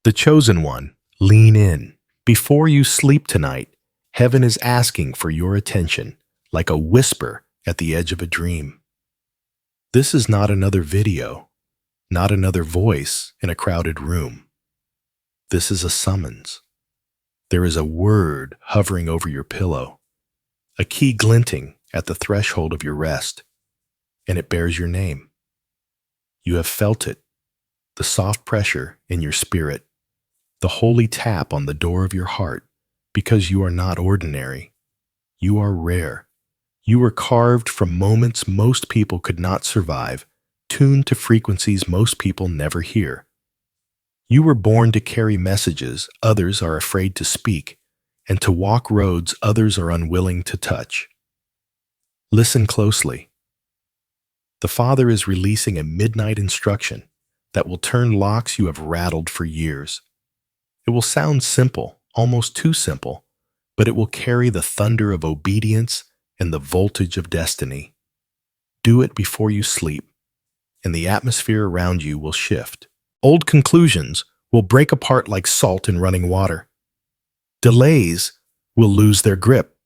The chosen one, lean in. Before you sleep tonight, heaven is asking for your attention, like a whisper at the edge of a dream. This is not another video, not another voice in a crowded room. This is a summons. There is a word hovering over your pillow, a key glinting at the threshold of your rest, and it bears your name. You have felt it, the soft pressure in your spirit, the holy tap on the door of your heart, because you are not ordinary. You are rare. You were carved from moments most people could not survive, tuned to frequencies most people never hear. You were born to carry messages others are afraid to speak, and to walk roads others are unwilling to touch. Listen closely. The Father is releasing a midnight instruction that will turn locks you have rattled for years. It will sound simple, almost too simple, but it will carry the thunder of obedience and the voltage of destiny. Do it before you sleep, and the atmosphere around you will shift. Old conclusions will break apart like salt in running water. Delays will lose their grip.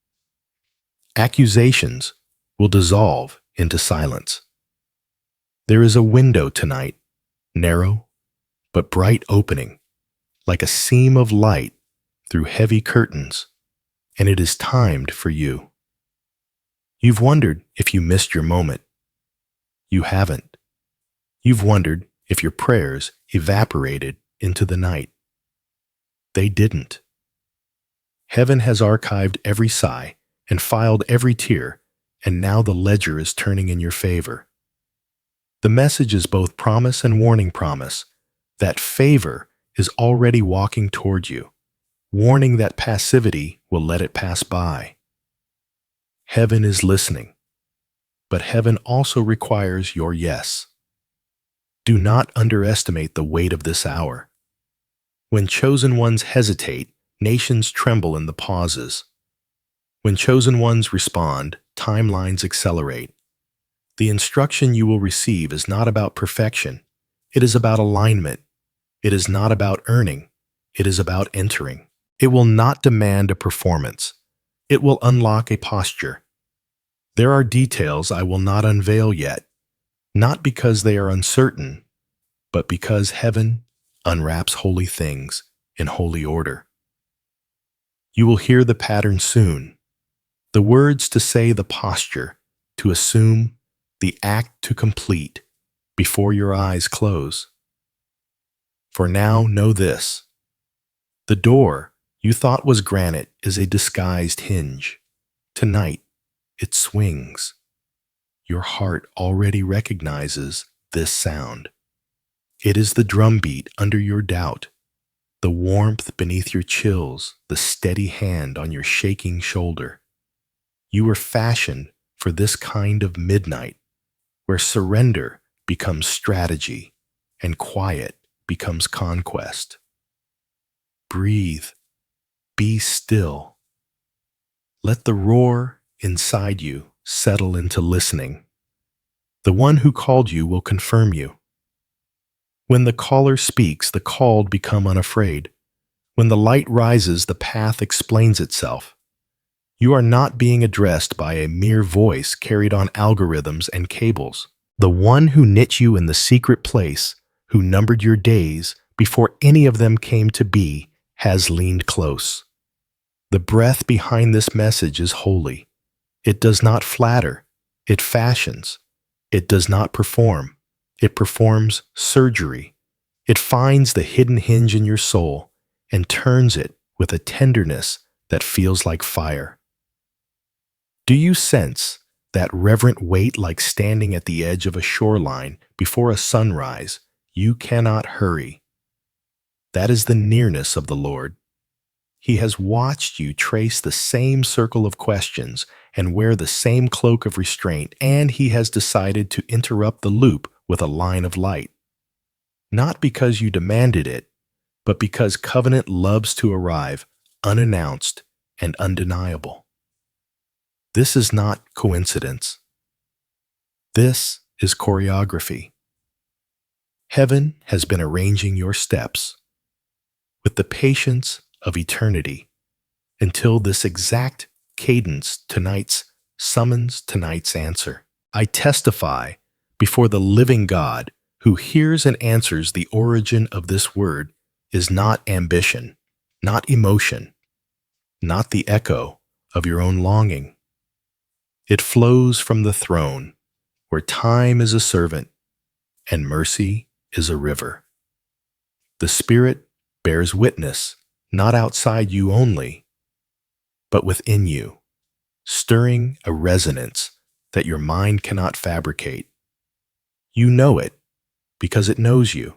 Accusations will dissolve into silence. There is a window tonight, narrow but bright opening, like a seam of light through heavy curtains, and it is timed for you. You've wondered if you missed your moment. You haven't. You've wondered if your prayers evaporated into the night. They didn't. Heaven has archived every sigh and filed every tear, and now the ledger is turning in your favor. The message is both promise and warning promise. That favor is already walking toward you, warning that passivity will let it pass by. Heaven is listening, but heaven also requires your yes. Do not underestimate the weight of this hour. When chosen ones hesitate, nations tremble in the pauses. When chosen ones respond, timelines accelerate. The instruction you will receive is not about perfection. It is about alignment. It is not about earning. It is about entering. It will not demand a performance. It will unlock a posture. There are details I will not unveil yet, not because they are uncertain, but because heaven unwraps holy things in holy order. You will hear the pattern soon, the words to say, the posture to assume, the act to complete before your eyes close. For now, know this. The door you thought was granite is a disguised hinge. Tonight, it swings. Your heart already recognizes this sound. It is the drumbeat under your doubt, the warmth beneath your chills, the steady hand on your shaking shoulder. You were fashioned for this kind of midnight, where surrender becomes strategy and quiet becomes conquest. Breathe. Be still. Let the roar inside you settle into listening. The one who called you will confirm you. When the caller speaks, the called become unafraid. When the light rises, the path explains itself. You are not being addressed by a mere voice carried on algorithms and cables. The one who knit you in the secret place, who numbered your days before any of them came to be, has leaned close. The breath behind this message is holy. It does not flatter. It fashions. It does not perform. It performs surgery. It finds the hidden hinge in your soul and turns it with a tenderness that feels like fire. Do you sense that reverent weight, like standing at the edge of a shoreline before a sunrise? You cannot hurry. That is the nearness of the Lord. He has watched you trace the same circle of questions and wear the same cloak of restraint, and he has decided to interrupt the loop with a line of light. Not because you demanded it, but because covenant loves to arrive unannounced and undeniable. This is not coincidence. This is choreography. Heaven has been arranging your steps. with the patience of eternity until this exact cadence tonight's summons tonight's answer. I testify before the living God who hears and answers the origin of this word is not ambition, not emotion, not the echo of your own longing. It flows from the throne where time is a servant and mercy is a river. The Spirit bears witness, not outside you only, but within you, stirring a resonance that your mind cannot fabricate. You know it because it knows you.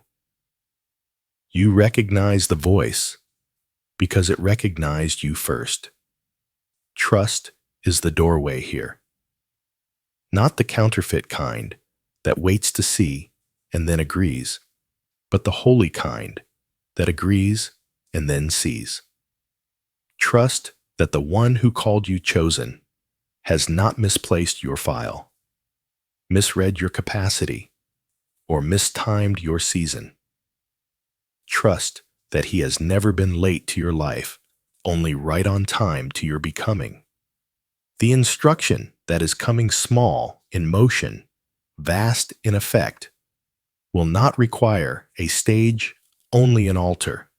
You recognize the voice because it recognized you first. Trust is the doorway here. Not the counterfeit kind that waits to see and then agrees, but the holy kind that agrees and then sees. Trust that the one who called you chosen has not misplaced your file, misread your capacity, or mistimed your season. Trust that he has never been late to your life, only right on time to your becoming. The instruction that is coming small in motion, vast in effect, will not require a stage, only an altar.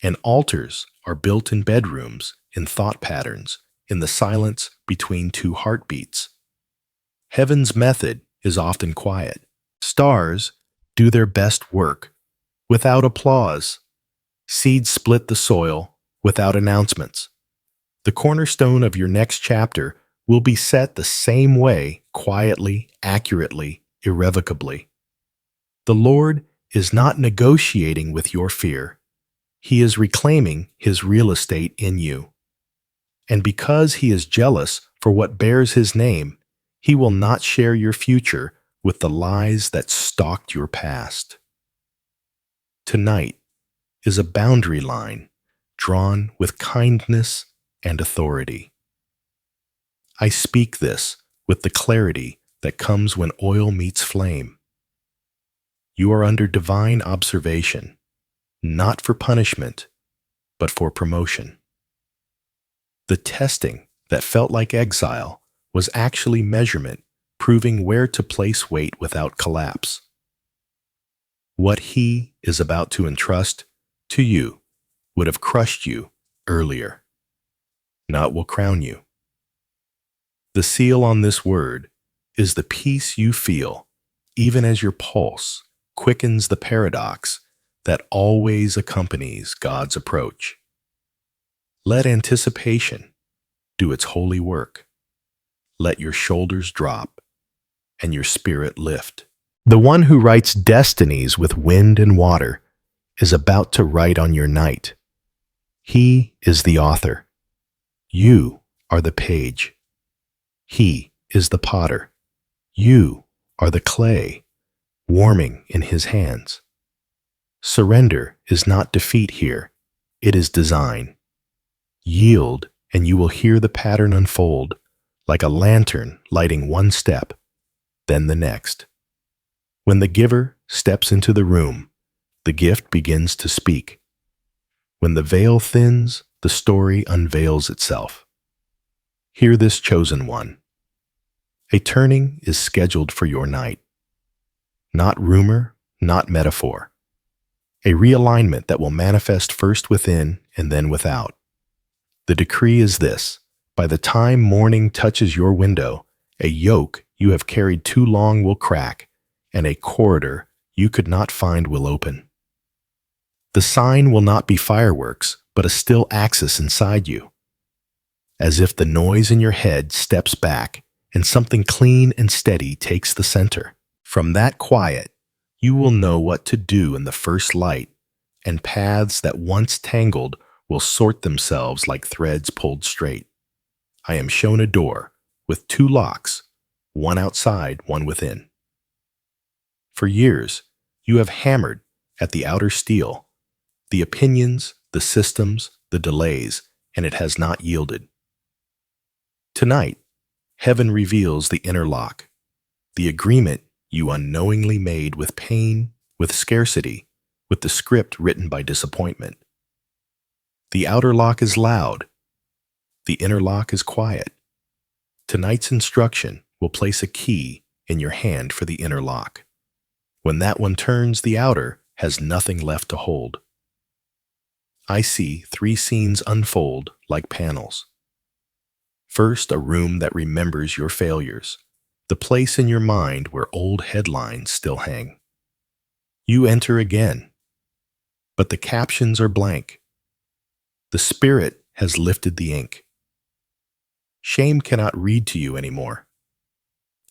And altars are built in bedrooms, in thought patterns, in the silence between two heartbeats. Heaven's method is often quiet. Stars do their best work without applause. Seeds split the soil without announcements. The cornerstone of your next chapter will be set the same way, quietly, accurately, irrevocably. The Lord is not negotiating with your fear. He is reclaiming his real estate in you. And because he is jealous for what bears his name, he will not share your future with the lies that stalked your past. Tonight is a boundary line drawn with kindness and authority. I speak this with the clarity that comes when oil meets flame. You are under divine observation, not for punishment, but for promotion. The testing that felt like exile was actually measurement, proving where to place weight without collapse. What he is about to entrust to you would have crushed you earlier. Now it will crown you. The seal on this word is the peace you feel, even as your pulse quickens the paradox that always accompanies God's approach. Let anticipation do its holy work. Let your shoulders drop and your spirit lift. The one who writes destinies with wind and water is about to write on your night. He is the author. You are the page. He is the potter. You are the clay, warming in his hands. Surrender is not defeat here. It is design. Yield, and you will hear the pattern unfold, like a lantern lighting one step, then the next. When the giver steps into the room, the gift begins to speak. When the veil thins, the story unveils itself. Hear this, chosen one. A turning is scheduled for your night. Not rumor, not metaphor. A realignment that will manifest first within and then without. The decree is this: by the time morning touches your window, a yoke you have carried too long will crack, and a corridor you could not find will open. The sign will not be fireworks, but a still axis inside you. As if the noise in your head steps back and something clean and steady takes the center. From that quiet, you will know what to do in the first light, and paths that once tangled will sort themselves like threads pulled straight. I am shown a door with two locks, one outside, one within. For years, you have hammered at the outer steel, the opinions, the systems, the delays, and it has not yielded. Tonight, heaven reveals the inner lock, the agreement you unknowingly made with pain, with scarcity, with the script written by disappointment. The outer lock is loud. The inner lock is quiet. Tonight's instruction will place a key in your hand for the inner lock. When that one turns, the outer has nothing left to hold. I see 3 scenes unfold like panels. First, a room that remembers your failures, the place in your mind where old headlines still hang. You enter again, but the captions are blank. The spirit has lifted the ink. Shame cannot read to you anymore.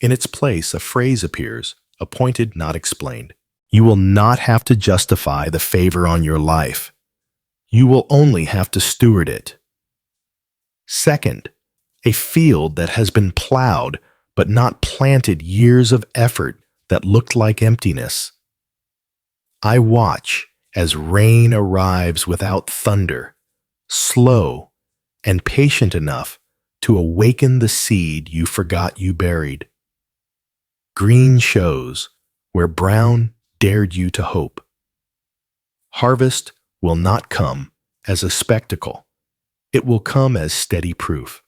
In its place, a phrase appears, appointed, not explained. You will not have to justify the favor on your life. You will only have to steward it. Second, a field that has been plowed but not planted, years of effort that looked like emptiness. I watch as rain arrives without thunder, slow and patient enough to awaken the seed you forgot you buried. Green shows where brown dared you to hope. Harvest will not come as a spectacle. It will come as steady proof.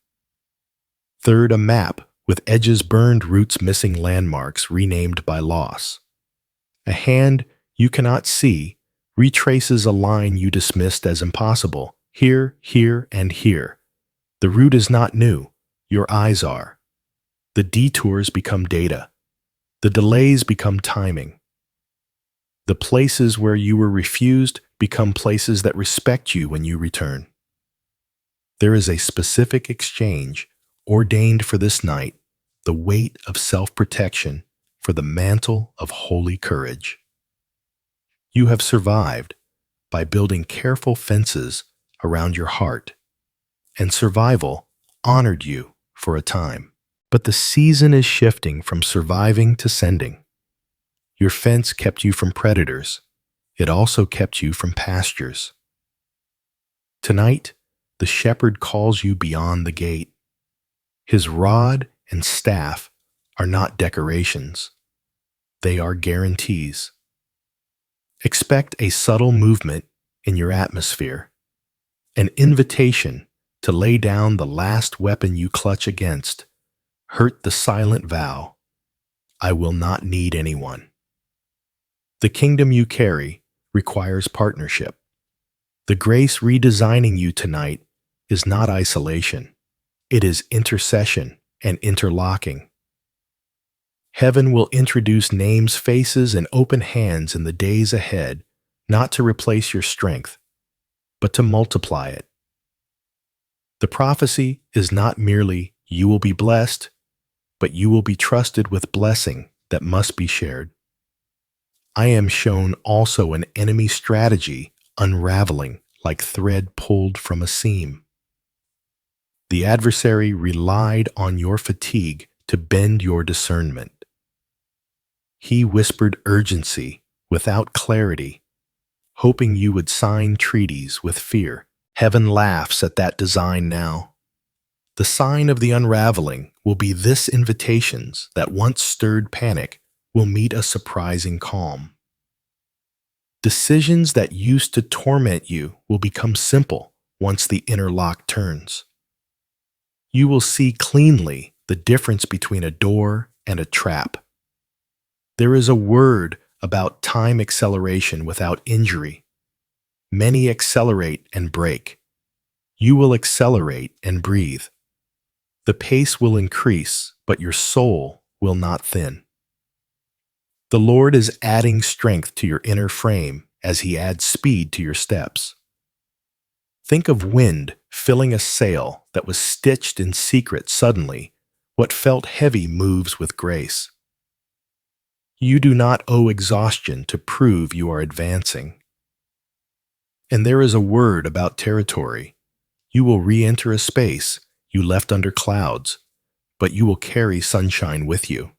Third, a map with edges burned, roots missing, landmarks renamed by loss. A hand you cannot see retraces a line you dismissed as impossible. Here, here, and here. The route is not new. Your eyes are. The detours become data. The delays become timing. The places where you were refused become places that respect you when you return. There is a specific exchange ordained for this night, the weight of self-protection for the mantle of holy courage. You have survived by building careful fences around your heart, and survival honored you for a time. But the season is shifting from surviving to sending. Your fence kept you from predators. It also kept you from pastures. Tonight, the shepherd calls you beyond the gate. His rod and staff are not decorations. They are guarantees. Expect a subtle movement in your atmosphere, an invitation to lay down the last weapon you clutch against. Hurt the silent vow, I will not need anyone. The kingdom you carry requires partnership. The grace redesigning you tonight is not isolation. It is intercession and interlocking. Heaven will introduce names, faces, and open hands in the days ahead, not to replace your strength, but to multiply it. The prophecy is not merely, you will be blessed, but you will be trusted with blessing that must be shared. I am shown also an enemy strategy unraveling like thread pulled from a seam. The adversary relied on your fatigue to bend your discernment. He whispered urgency without clarity, hoping you would sign treaties with fear. Heaven laughs at that design now. The sign of the unraveling will be this: invitations that once stirred panic will meet a surprising calm. Decisions that used to torment you will become simple once the inner lock turns. You will see cleanly the difference between a door and a trap. There is a word about time acceleration without injury. Many accelerate and break. You will accelerate and breathe. The pace will increase, but your soul will not thin. The Lord is adding strength to your inner frame as He adds speed to your steps. Think of wind filling a sail that was stitched in secret. Suddenly, what felt heavy moves with grace. You do not owe exhaustion to prove you are advancing. And there is a word about territory. You will re-enter a space you left under clouds, but you will carry sunshine with you.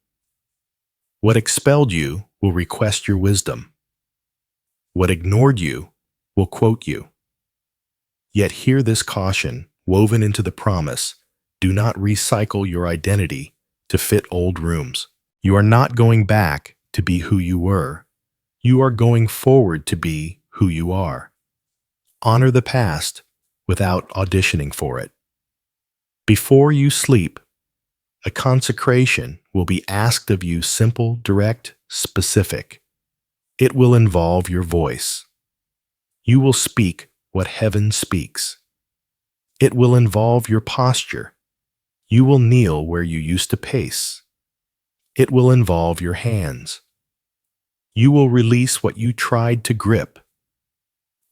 What expelled you will request your wisdom. What ignored you will quote you. Yet hear this caution woven into the promise: do not recycle your identity to fit old rooms. You are not going back to be who you were. You are going forward to be who you are. Honor the past, without auditioning for it. Before you sleep, a consecration will be asked of you, simple, direct, specific. It will involve your voice. You will speak what heaven speaks. It will involve your posture. You will kneel where you used to pace. It will involve your hands. You will release what you tried to grip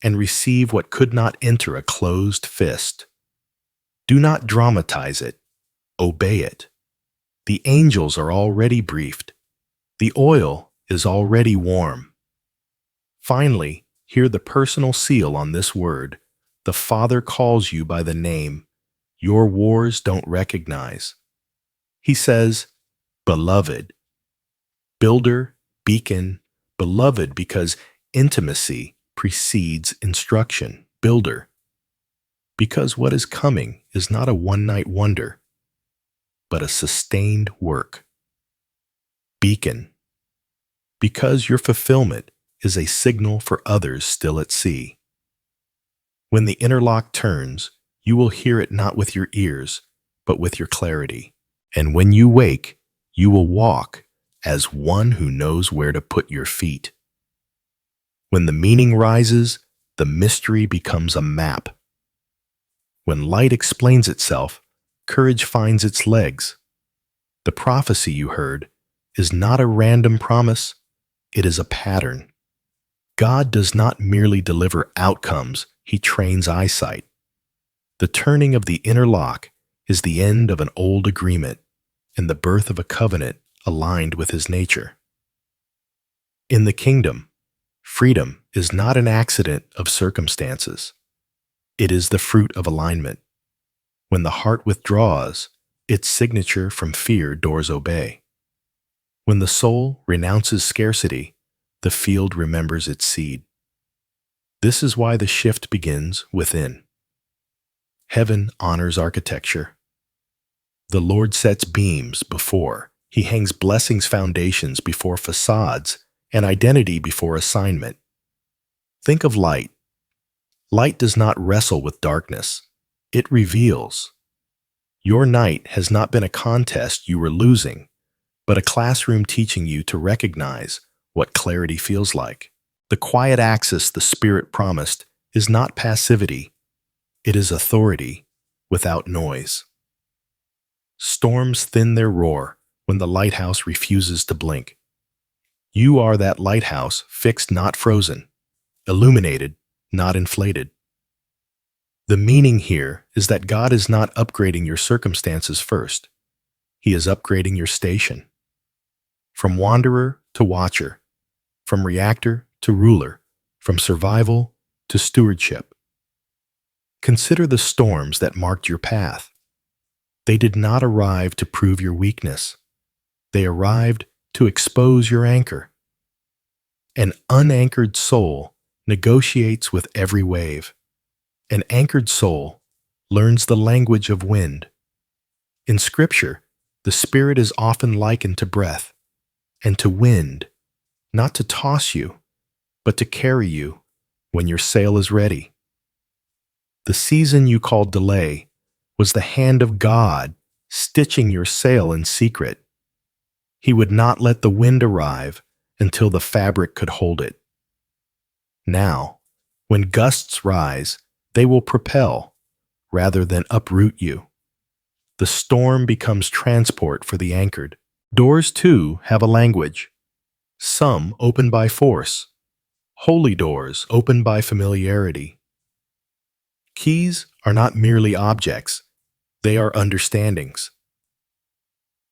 and receive what could not enter a closed fist. Do not dramatize it. Obey it. The angels are already briefed. The oil is already warm. Finally, hear the personal seal on this word. The Father calls you by the name your wars don't recognize. He says, Beloved, builder, beacon, beloved, because intimacy precedes instruction, builder. Because what is coming is not a one-night wonder, but a sustained work. Beacon, because your fulfillment is a signal for others still at sea. When the interlock turns, you will hear it not with your ears, but with your clarity. And when you wake, you will walk as one who knows where to put your feet. When the meaning rises, the mystery becomes a map. When light explains itself, courage finds its legs. The prophecy you heard is not a random promise, it is a pattern. God does not merely deliver outcomes, He trains eyesight. The turning of the inner lock is the end of an old agreement and the birth of a covenant aligned with His nature. In the kingdom, freedom is not an accident of circumstances. It is the fruit of alignment. When the heart withdraws, its signature from fear doors obey. When the soul renounces scarcity, the field remembers its seed. This is why the shift begins within. Heaven honors architecture. The Lord sets beams before. He hangs blessings foundations before facades and identity before assignment. Think of light. Light does not wrestle with darkness. It reveals. Your night has not been a contest you were losing, but a classroom teaching you to recognize what clarity feels like. The quiet access the Spirit promised is not passivity. It is authority without noise. Storms thin their roar when the lighthouse refuses to blink. You are that lighthouse, fixed, not frozen, illuminated, not inflated. The meaning here is that God is not upgrading your circumstances first. He is upgrading your station. From wanderer to watcher, from reactor to ruler, from survival to stewardship. Consider the storms that marked your path. They did not arrive to prove your weakness. They arrived to expose your anchor. An unanchored soul negotiates with every wave. An anchored soul learns the language of wind. In Scripture, the Spirit is often likened to breath and to wind, not to toss you, but to carry you when your sail is ready. The season you called delay was the hand of God stitching your sail in secret. He would not let the wind arrive until the fabric could hold it. Now, when gusts rise, they will propel rather than uproot you. The storm becomes transport for the anchored. Doors, too, have a language. Some open by force. Holy doors open by familiarity. Keys are not merely objects. They are understandings.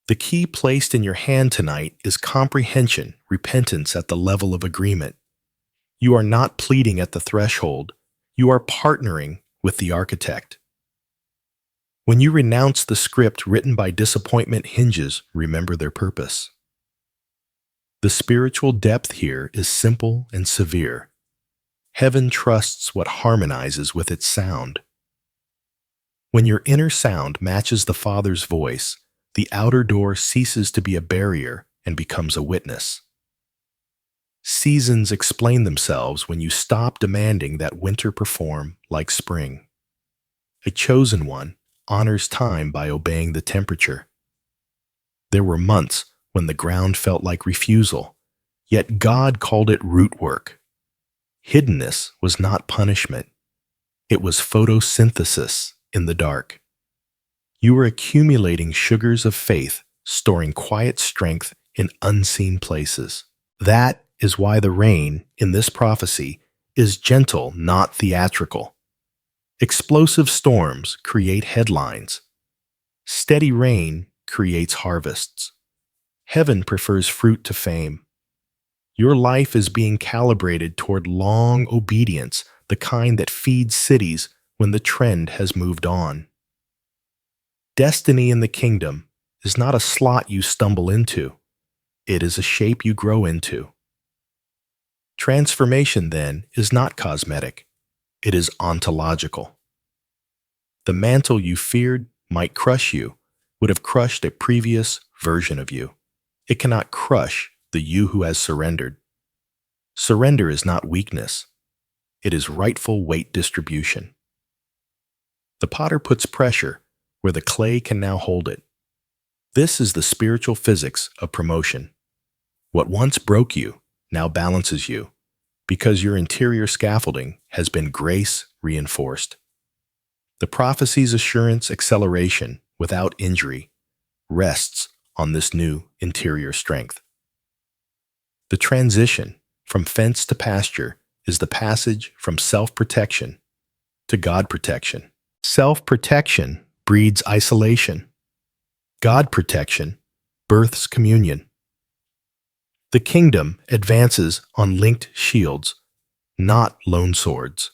The key placed in your hand tonight is comprehension, repentance at the level of agreement. You are not pleading at the threshold. You are partnering with the architect. When you renounce the script written by disappointment hinges, remember their purpose. The spiritual depth here is simple and severe. Heaven trusts what harmonizes with its sound. When your inner sound matches the Father's voice, the outer door ceases to be a barrier and becomes a witness. Seasons explain themselves when you stop demanding that winter perform like spring. A chosen one honors time by obeying the temperature. There were months when the ground felt like refusal, yet God called it root work. Hiddenness was not punishment. It was photosynthesis in the dark. You were accumulating sugars of faith, storing quiet strength in unseen places. That is why the rain in this prophecy is gentle, not theatrical. Explosive storms create headlines. Steady rain creates harvests. Heaven prefers fruit to fame. Your life is being calibrated toward long obedience, the kind that feeds cities when the trend has moved on. Destiny in the kingdom is not a slot you stumble into. It is a shape you grow into. Transformation, then, is not cosmetic. It is ontological. The mantle you feared might crush you, would have crushed a previous version of you. It cannot crush the you who has surrendered. Surrender is not weakness. It is rightful weight distribution. The potter puts pressure where the clay can now hold it. This is the spiritual physics of promotion. What once broke you now balances you, because your interior scaffolding has been grace reinforced. The prophecy's assurance acceleration without injury rests on this new interior strength. The transition from fence to pasture is the passage from self-protection to God protection. Self-protection breeds isolation. God protection births communion. The kingdom advances on linked shields, not lone swords.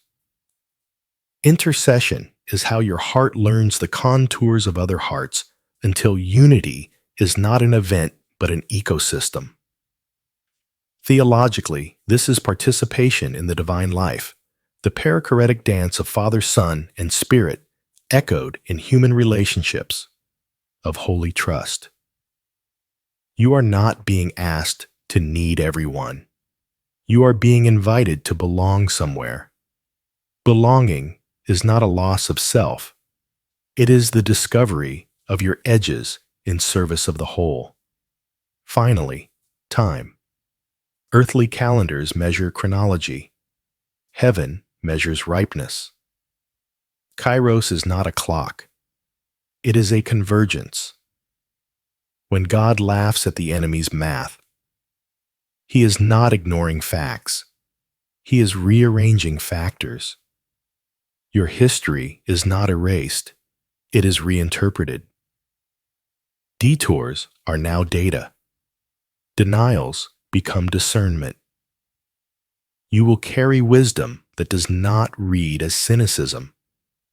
Intercession is how your heart learns the contours of other hearts until unity is not an event but an ecosystem. Theologically, this is participation in the divine life, the perichoretic dance of Father, Son, and Spirit echoed in human relationships of holy trust. You are not being asked to need everyone. You are being invited to belong somewhere. Belonging is not a loss of self. It is the discovery of your edges in service of the whole. Finally, time. Earthly calendars measure chronology. Heaven measures ripeness. Kairos is not a clock. It is a convergence. When God laughs at the enemy's math, He is not ignoring facts. He is rearranging factors. Your history is not erased. It is reinterpreted. Detours are now data. Denials become discernment. You will carry wisdom that does not read as cynicism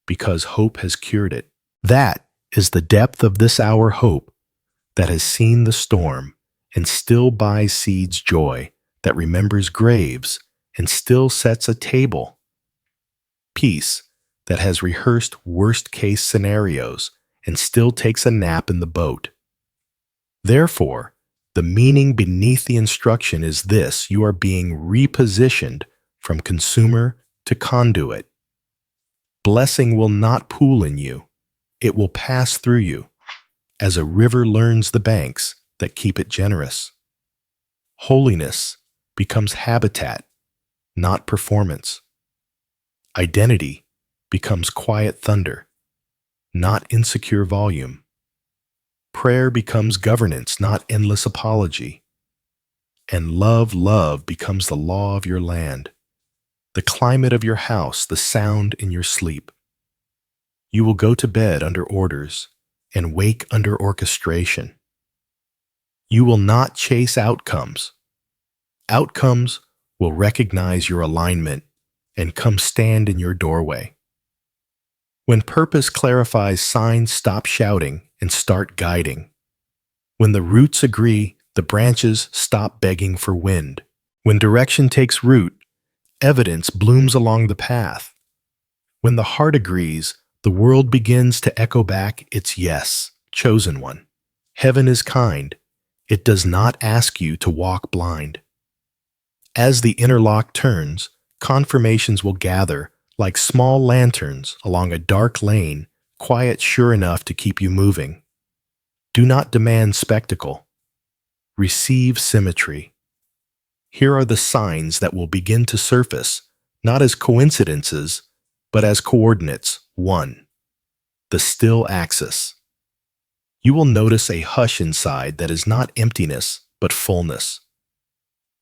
because hope has cured it. That is the depth of this hour hope that has seen the storm and still buys seeds joy, that remembers graves and still sets a table. Peace that has rehearsed worst-case scenarios and still takes a nap in the boat. Therefore, the meaning beneath the instruction is this: you are being repositioned from consumer to conduit. Blessing will not pool in you. It will pass through you, as a river learns the banks that keep it generous. Holiness becomes habitat, not performance. Identity becomes quiet thunder, not insecure volume. Prayer becomes governance, not endless apology. And love becomes the law of your land, the climate of your house, the sound in your sleep. You will go to bed under orders and wake under orchestration. You will not chase outcomes. Outcomes will recognize your alignment and come stand in your doorway. When purpose clarifies, signs stop shouting and start guiding. When the roots agree, the branches stop begging for wind. When direction takes root, evidence blooms along the path. When the heart agrees, the world begins to echo back its yes, chosen one. Heaven is kind. It does not ask you to walk blind. As the interlock turns, confirmations will gather like small lanterns along a dark lane, quiet sure enough to keep you moving. Do not demand spectacle. Receive symmetry. Here are the signs that will begin to surface, not as coincidences, but as coordinates. 1. The still axis. You will notice a hush inside that is not emptiness, but fullness.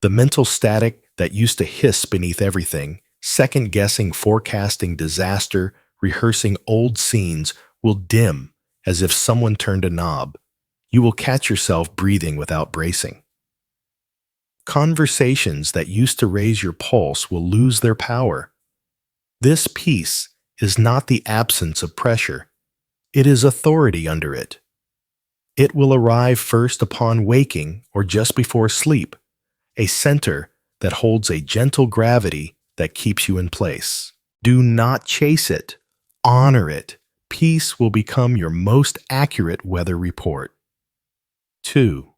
The mental static that used to hiss beneath everything, second-guessing, forecasting disaster, rehearsing old scenes, will dim as if someone turned a knob. You will catch yourself breathing without bracing. Conversations that used to raise your pulse will lose their power. This peace is not the absence of pressure. It is authority under it. It will arrive first upon waking or just before sleep, a center that holds a gentle gravity that keeps you in place. Do not chase it. Honor it. Peace will become your most accurate weather report. 2.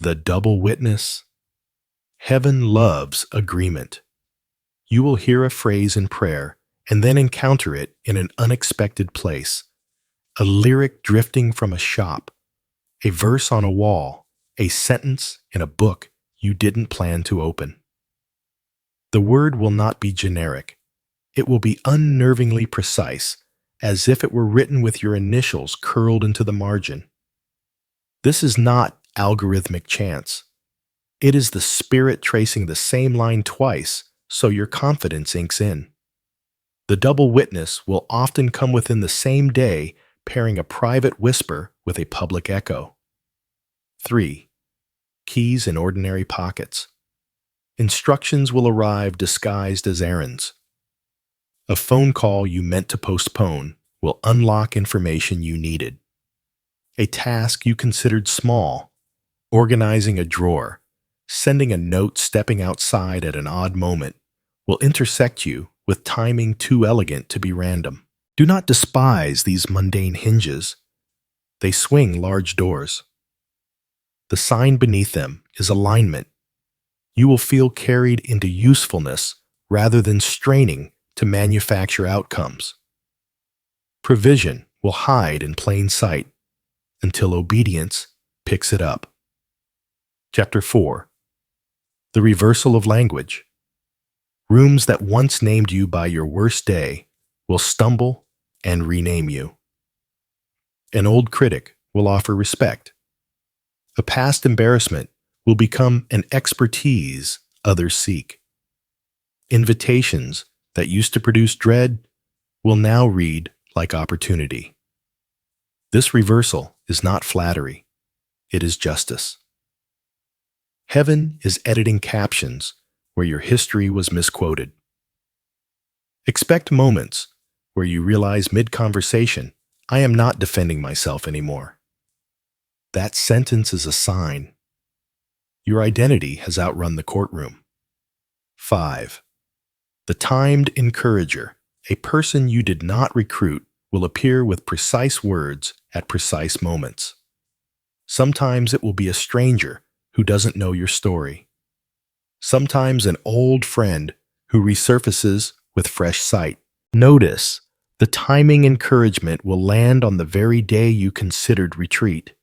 The double witness. Heaven loves agreement. You will hear a phrase in prayer and then encounter it in an unexpected place. A lyric drifting from a shop, a verse on a wall, a sentence in a book you didn't plan to open. The word will not be generic. It will be unnervingly precise, as if it were written with your initials curled into the margin. This is not algorithmic chance. It is the Spirit tracing the same line twice, so your confidence inks in. The double witness will often come within the same day, pairing a private whisper with a public echo. 3. Keys in ordinary pockets. Instructions will arrive disguised as errands. A phone call you meant to postpone will unlock information you needed. A task you considered small, organizing a drawer, sending a note stepping outside at an odd moment, will intersect you with timing too elegant to be random. Do not despise these mundane hinges. They swing large doors. The sign beneath them is alignment. You will feel carried into usefulness rather than straining to manufacture outcomes. Provision will hide in plain sight until obedience picks it up. Chapter 4. The reversal of language. Rooms that once named you by your worst day will stumble and rename you. An old critic will offer respect. A past embarrassment will become an expertise others seek. Invitations that used to produce dread will now read like opportunity. This reversal is not flattery. It is justice. Heaven is editing captions where your history was misquoted. Expect moments where you realize mid-conversation, I am not defending myself anymore. That sentence is a sign. Your identity has outrun the courtroom. 5. The timed encourager, a person you did not recruit, will appear with precise words at precise moments. Sometimes it will be a stranger who doesn't know your story. Sometimes an old friend who resurfaces with fresh sight. Notice, the timing encouragement will land on the very day you considered retreat.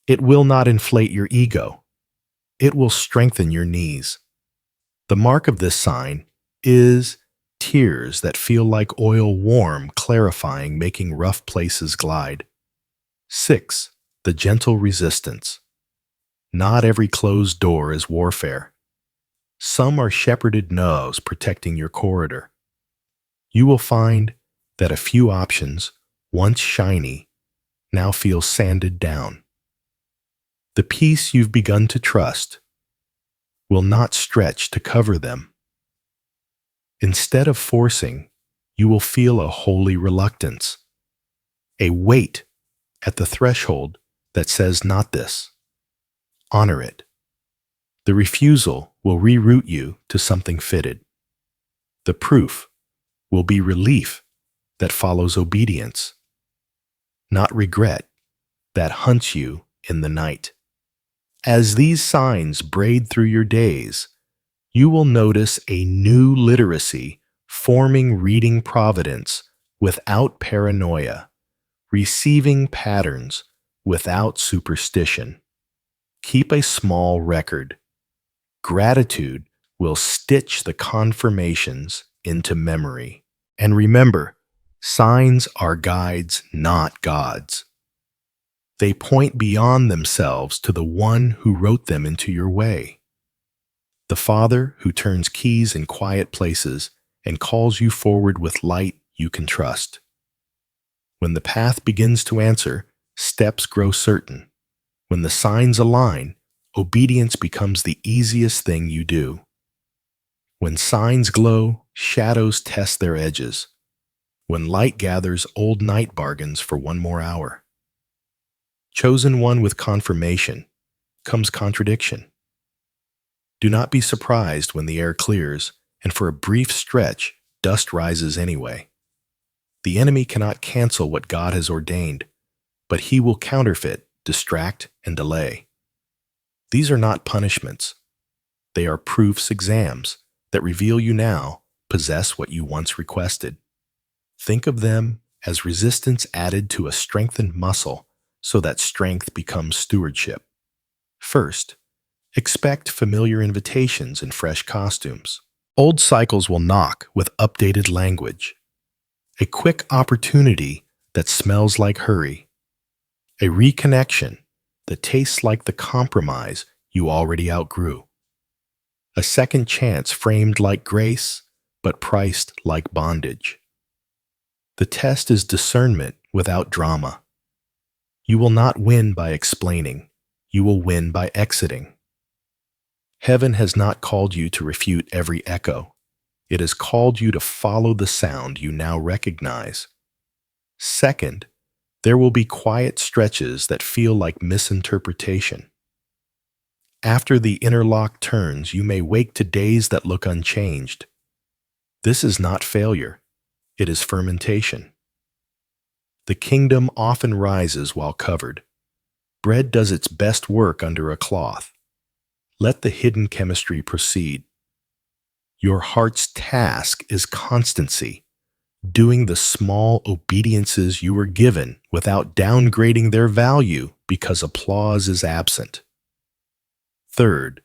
It will not inflate your ego. It will strengthen your knees. The mark of this sign is tears that feel like oil, warm, clarifying, making rough places glide. 6. The gentle resistance. Not every closed door is warfare. Some are shepherded no's protecting your corridor. You will find that a few options, once shiny, now feel sanded down. The peace you've begun to trust will not stretch to cover them. Instead of forcing, you will feel a holy reluctance, a weight at the threshold that says not this. Honor it. The refusal will reroute you to something fitted. The proof will be relief that follows obedience, not regret that hunts you in the night. As these signs braid through your days, you will notice a new literacy forming reading providence without paranoia, receiving patterns without superstition. Keep a small record. Gratitude will stitch the confirmations into memory. And remember, signs are guides, not gods. They point beyond themselves to the one who wrote them into your way. The Father who turns keys in quiet places and calls you forward with light you can trust. When the path begins to answer, steps grow certain. When the signs align, obedience becomes the easiest thing you do. When signs glow, shadows test their edges. When light gathers old night bargains for one more hour. Chosen one with confirmation comes contradiction. Do not be surprised when the air clears, and for a brief stretch, dust rises anyway. The enemy cannot cancel what God has ordained, but he will counterfeit, distract, and delay. These are not punishments. They are proofs, exams, that reveal you now possess what you once requested. Think of them as resistance added to a strengthened muscle so that strength becomes stewardship. First, expect familiar invitations in fresh costumes. Old cycles will knock with updated language. A quick opportunity that smells like hurry. A reconnection that tastes like the compromise you already outgrew. A second chance framed like grace, but priced like bondage. The test is discernment without drama. You will not win by explaining. You will win by exiting. Heaven has not called you to refute every echo. It has called you to follow the sound you now recognize. Second, there will be quiet stretches that feel like misinterpretation. After the interlock turns, you may wake to days that look unchanged. This is not failure. It is fermentation. The kingdom often rises while covered. Bread does its best work under a cloth. Let the hidden chemistry proceed. Your heart's task is constancy, doing the small obediences you were given without downgrading their value because applause is absent. Third,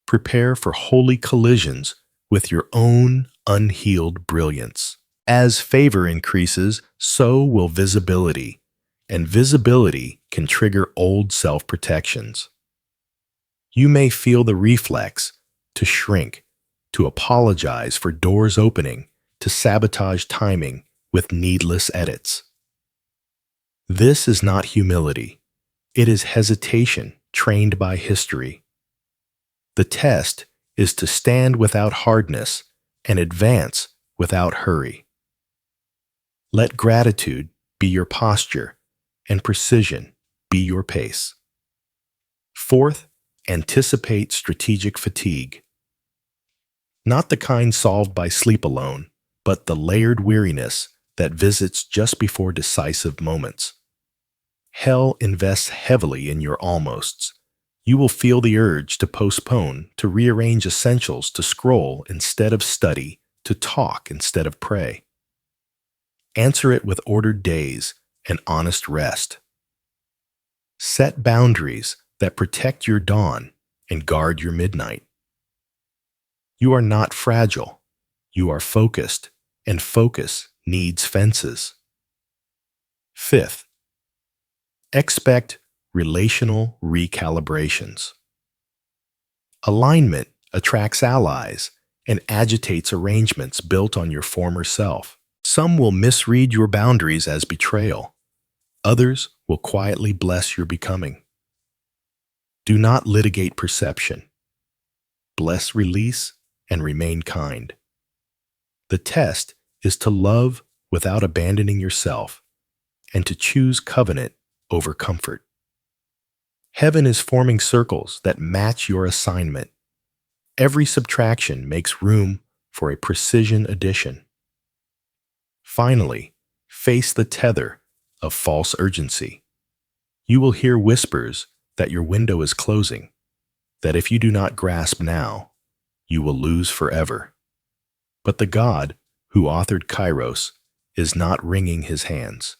prepare for holy collisions with your own unhealed brilliance. As favor increases, so will visibility, and visibility can trigger old self-protections. You may feel the reflex to shrink, to apologize for doors opening, to sabotage timing with needless edits. This is not humility. It is hesitation trained by history. The test is to stand without hardness and advance without hurry. Let gratitude be your posture and precision be your pace. Fourth, anticipate strategic fatigue. Not the kind solved by sleep alone, but the layered weariness that visits just before decisive moments. Hell invests heavily in your almosts. You will feel the urge to postpone, to rearrange essentials, to scroll instead of study, to talk instead of pray. Answer it with ordered days and honest rest. Set boundaries that protect your dawn and guard your midnight. You are not fragile. You are focused, and focus needs fences. Fifth, expect relational recalibrations. Alignment attracts allies and agitates arrangements built on your former self. Some will misread your boundaries as betrayal. Others will quietly bless your becoming. Do not litigate perception. Bless release and remain kind. The test is to love without abandoning yourself and to choose covenant over comfort. Heaven is forming circles that match your assignment. Every subtraction makes room for a precision addition. Finally, face the tether of false urgency. You will hear whispers that your window is closing, that if you do not grasp now, you will lose forever. But the God who authored Kairos is not wringing his hands.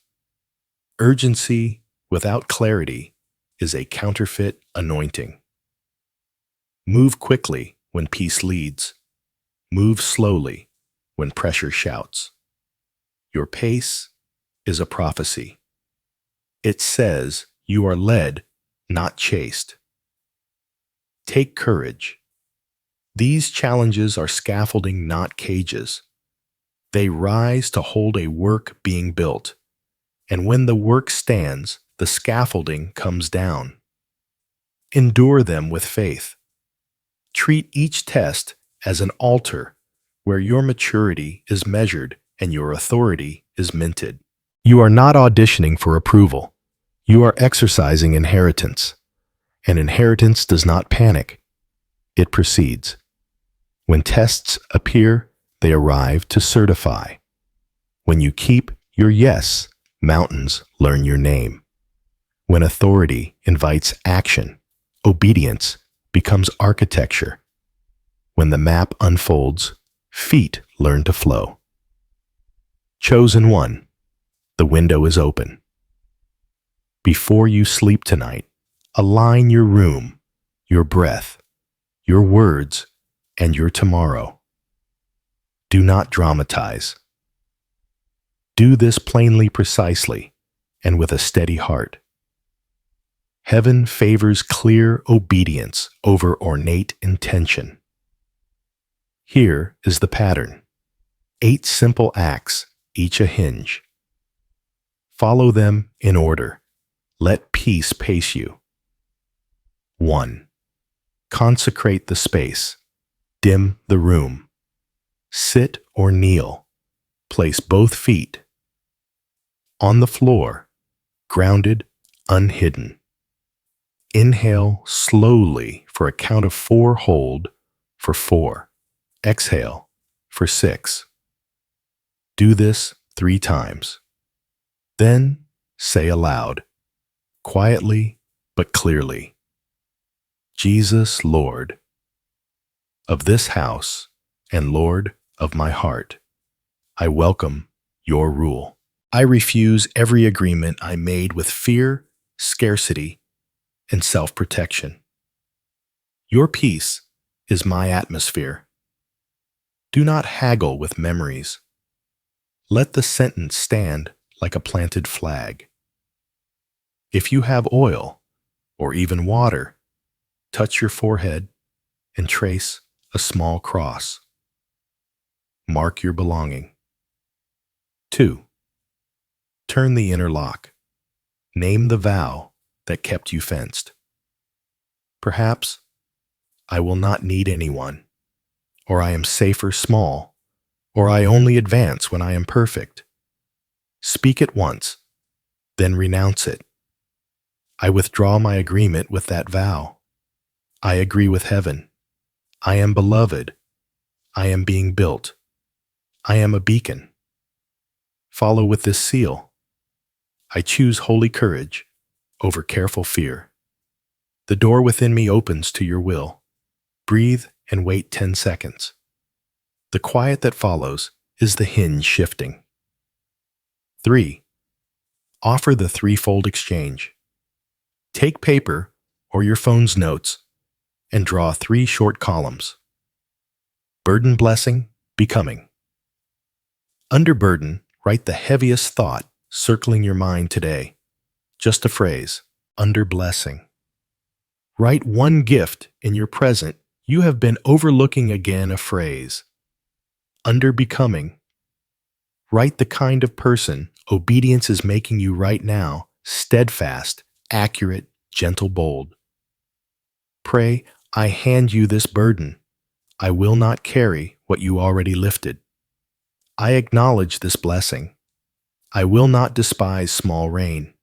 Urgency without clarity is a counterfeit anointing. Move quickly when peace leads. Move slowly when pressure shouts. Your pace is a prophecy. It says you are led, not chased. Take courage. These challenges are scaffolding, not cages. They rise to hold a work being built. And when the work stands, the scaffolding comes down. Endure them with faith. Treat each test as an altar where your maturity is measured and your authority is minted. You are not auditioning for approval. You are exercising inheritance. And inheritance does not panic. It proceeds. When tests appear, they arrive to certify. When you keep your yes, mountains learn your name. When authority invites action, obedience becomes architecture. When the map unfolds, feet learn to flow. Chosen one, the window is open. Before you sleep tonight, align your room, your breath, your words, and your tomorrow. Do not dramatize. Do this plainly, precisely, and with a steady heart. Heaven favors clear obedience over ornate intention. Here is the pattern. 8 simple acts, each a hinge. Follow them in order. Let peace pace you. 1. Consecrate the space. Dim the room. Sit or kneel. Place both feet on the floor, grounded, unhidden. Inhale slowly for a count of 4, hold for 4. Exhale for 6. Do this 3 times. Then say aloud, quietly but clearly, Jesus, Lord of this house and Lord of my heart, I welcome your rule. I refuse every agreement I made with fear, scarcity, and self-protection. Your peace is my atmosphere. Do not haggle with memories. Let the sentence stand like a planted flag. If you have oil or even water, touch your forehead and trace a small cross. Mark your belonging. 2. Turn the inner lock. Name the vow that kept you fenced. Perhaps, I will not need anyone, or I am safer small, or I only advance when I am perfect. Speak it once, then renounce it. I withdraw my agreement with that vow. I agree with heaven. I am beloved. I am being built. I am a beacon. Follow with this seal. I choose holy courage over careful fear. The door within me opens to your will. Breathe and wait 10 seconds. The quiet that follows is the hinge shifting. 3. Offer the threefold exchange. Take paper or your phone's notes and draw 3 short columns. Burden, blessing, becoming. Under burden, write the heaviest thought circling your mind today. Just a phrase, under blessing. Write 1 gift in your present you have been overlooking, again a phrase. Under becoming. Write the kind of person obedience is making you right now, steadfast, accurate, gentle, bold. Pray, I hand you this burden. I will not carry what you already lifted. I acknowledge this blessing. I will not despise small rain.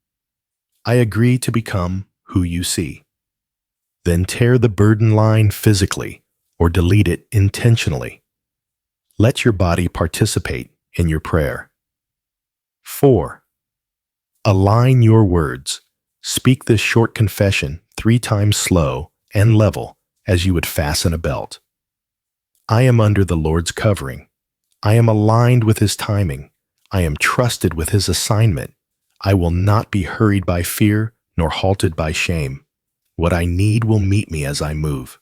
I agree to become who you see. Then tear the burden line physically or delete it intentionally. Let your body participate in your prayer. 4. Align your words. Speak this short confession 3 times slow and level as you would fasten a belt. I am under the Lord's covering. I am aligned with His timing. I am trusted with His assignment. I will not be hurried by fear nor halted by shame. What I need will meet me as I move.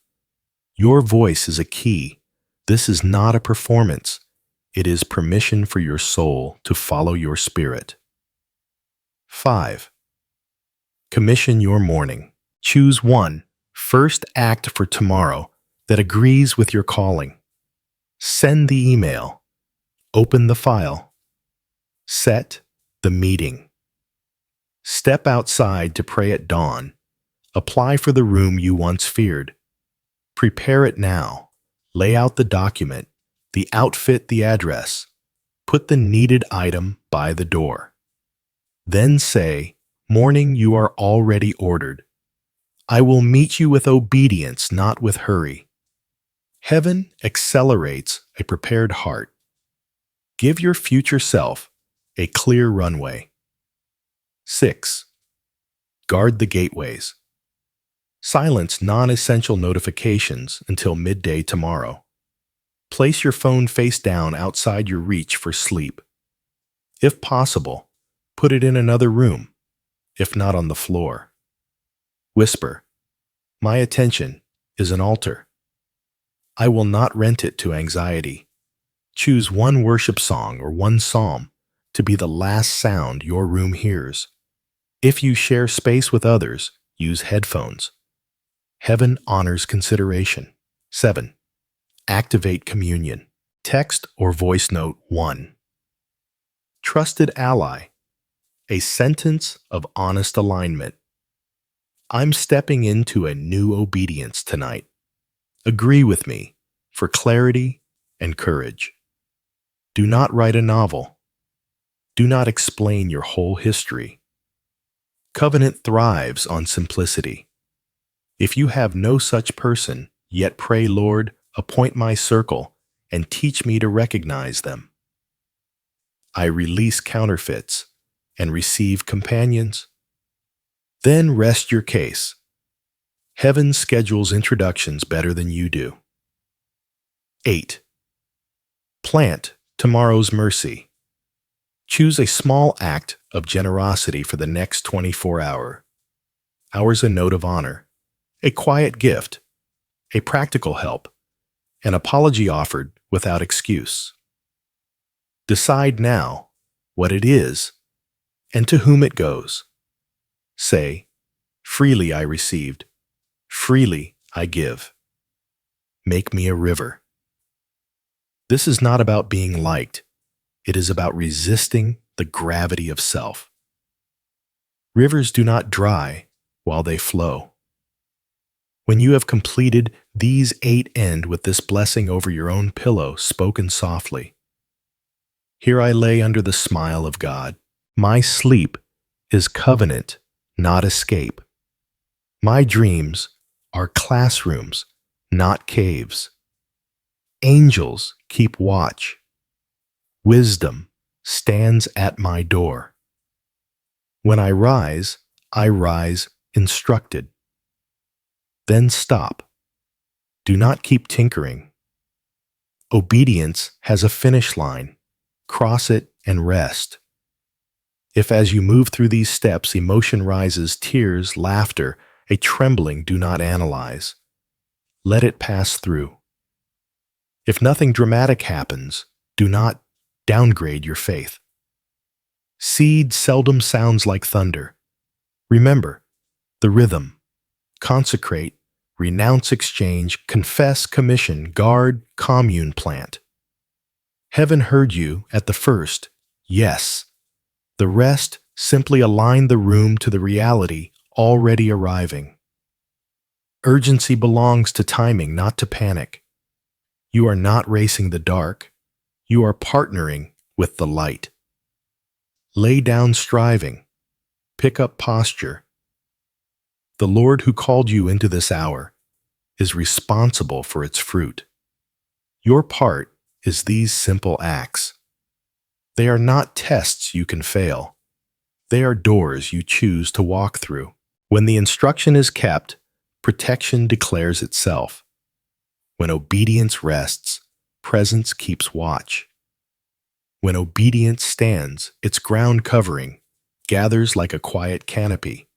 Your voice is a key. This is not a performance. It is permission for your soul to follow your spirit. 5. Commission your morning. Choose one first act for tomorrow that agrees with your calling. Send the email. Open the file. Set the meeting. Step outside to pray at dawn. Apply for the room you once feared. Prepare it now. Lay out the document, the outfit, the address. Put the needed item by the door. Then say, "Morning, you are already ordered. I will meet you with obedience, not with hurry." Heaven accelerates a prepared heart. Give your future self a clear runway. 6. Guard the gateways. Silence non-essential notifications until midday tomorrow. Place your phone face down outside your reach for sleep. If possible, put it in another room, if not on the floor. Whisper, "My attention is an altar." I will not rent it to anxiety. Choose one worship song or one psalm to be the last sound your room hears. If you share space with others, use headphones. Heaven honors consideration. 7. Activate communion. Text or voice note 1. Trusted ally. A sentence of honest alignment. I'm stepping into a new obedience tonight. Agree with me for clarity and courage. Do not write a novel. Do not explain your whole history. Covenant thrives on simplicity. If you have no such person, yet pray, "Lord, appoint my circle and teach me to recognize them." I release counterfeits and receive companions. Then rest your case. Heaven schedules introductions better than you do. 8. Plant tomorrow's mercy. Choose a small act of generosity for the next 24 hours, a note of honor, a quiet gift, a practical help, an apology offered without excuse. Decide now what it is and to whom it goes. Say, "Freely I received, freely I give." Make me a river. This is not about being liked. It is about resisting the gravity of self. Rivers do not dry while they flow. When you have completed these 8, end with this blessing over your own pillow, spoken softly. Here I lay under the smile of God. My sleep is covenant, not escape. My dreams are classrooms, not caves. Angels keep watch. Wisdom stands at my door. When I rise instructed. Then stop. Do not keep tinkering. Obedience has a finish line. Cross it and rest. If as you move through these steps emotion rises, tears, laughter, a trembling, do not analyze. Let it pass through. If nothing dramatic happens, do not downgrade your faith. Seed seldom sounds like thunder. Remember the rhythm. Consecrate, renounce, exchange, confess, commission, guard, commune, plant. Heaven heard you at the first, yes. The rest simply align the room to the reality already arriving. Urgency belongs to timing, not to panic. You are not racing the dark. You are partnering with the light. Lay down striving. Pick up posture. The Lord who called you into this hour is responsible for its fruit. Your part is these simple acts. They are not tests you can fail. They are doors you choose to walk through. When the instruction is kept, protection declares itself. When obedience rests, presence keeps watch. When obedience stands, its ground covering gathers like a quiet canopy.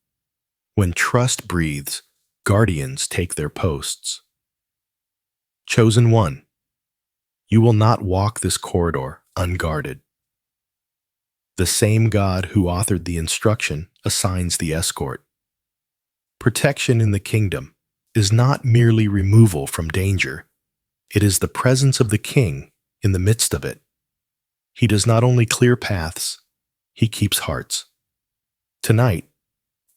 When trust breathes, guardians take their posts. Chosen one, you will not walk this corridor unguarded. The same God who authored the instruction assigns the escort. Protection in the kingdom is not merely removal from danger. It is the presence of the King in the midst of it. He does not only clear paths, he keeps hearts. Tonight,